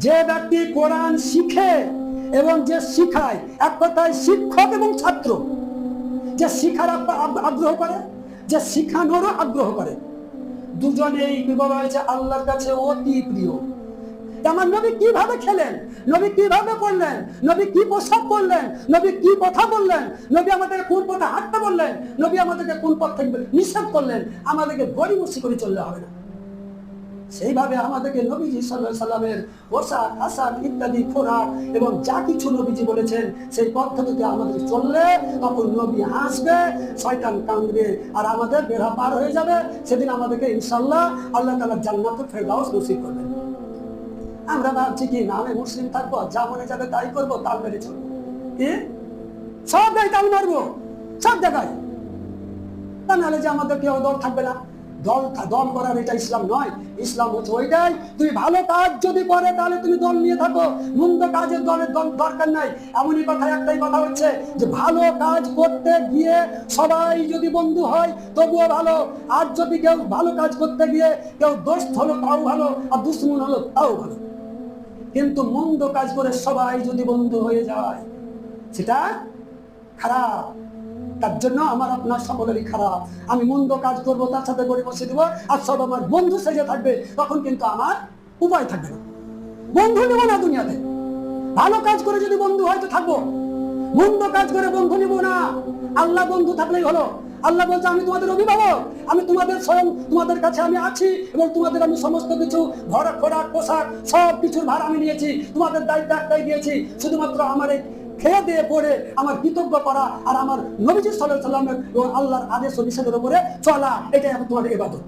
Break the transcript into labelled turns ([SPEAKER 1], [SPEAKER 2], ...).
[SPEAKER 1] যে ব্যক্তি কোরআন শিখে এবং যে শিখায়, এক কথায় শিক্ষক এবং ছাত্র, যে শিখার আগ্রহ করে, যে শিখানোরও আগ্রহ করে, দুজনেই বলা হয়েছে আল্লাহর কাছে অতি প্রিয়। আমার নবী কিভাবে খেলেন, নবী কিভাবে পড়লেন, নবী কি পোশাক করলেন, নবী কি কথা বললেন, নবী আমাদেরকে কোন পথে হাঁটতে বললেন, নবী আমাদেরকে কোন পথ থেকে নিষেধ করলেন, আমাদেরকে গড়িমসি করে চললে হবে না। সেইভাবে আমাদেরকে নবীজি সাল্লাল্লাহু আলাইহি সাল্লামের পোশাক আশাক ইত্যাদি খোরাক এবং যা কিছু নবীজি বলেছেন সেই পদ্ধতিতে আমাদের চললে তখন নবী হাসবে, শয়তান কাঁদবে, আর আমাদের বেড়া পার হয়ে যাবে। সেদিন আমাদেরকে ইনশাআল্লাহ আল্লাহ তাআলা জান্নাতুল ফেরদাউস নসিব করবেন। আমরা ভাবছি কি নামে মুসলিম থাকবো, যা মনে যাবে তাই করবো, তাল মেরে চলবো, কি সব জায়গায় তাল মারবো, সব জায়গায়। তা নাহলে যে আমাদের কেউ দল থাকবে না। দল করার এটা ইসলাম নয়। ইসলাম হচ্ছে ওইটাই, তুমি ভালো কাজ যদি করে তাহলে তুমি দল নিয়ে থাকো, মন্দ কাজের দলের দরকার নাই। এমনই কথা, একটাই কথা হচ্ছে যে ভালো কাজ করতে গিয়ে সবাই যদি বন্ধু হয় তবুও ভালো, আর যদি কেউ ভালো কাজ করতে গিয়ে কেউ দোস্ত হলো তাও ভালো, আর দুশ্মন হলো তাও ভালো। কিন্তু মন্দ কাজ করে সবাই যদি বন্ধু হয়ে যায় সেটা খারাপ। তার জন্য আমার আপনার সকলেরই খারাপ। আমি মন্দ কাজ করবো, তার সাথে গড়ে বসে দেবো, আর সব আমার বন্ধু সেজে থাকবে, তখন কিন্তু আমার উপায় থাকবে না, বন্ধু নেব না দুনিয়াতে। ভালো কাজ করে যদি বন্ধু হয়তো থাকবো, মন্দ কাজ করে বন্ধু নিব না। আল্লাহ বন্ধু থাকলেই হলো। আল্লাহ বলছে আমি তোমাদের অভিভাবক, আমি তোমাদের স্বয়ং তোমাদের কাছে আমি আছি, এবং তোমাদের আমি সমস্ত কিছু খোরাক পোশাক সব কিছুর ভার আমি নিয়েছি, তোমাদের দায়িত্ব একটাই দিয়েছি, শুধুমাত্র আমার এই খেয়ে দিয়ে পড়ে আমার কৃতজ্ঞ করা আর আমার নবীজি সাল্লাল্লাহু আলাইহি ওয়াসাল্লামের আল্লাহর আদেশ ও নিষেধের উপরে চলা, এটাই তোমাদের ইবাদত।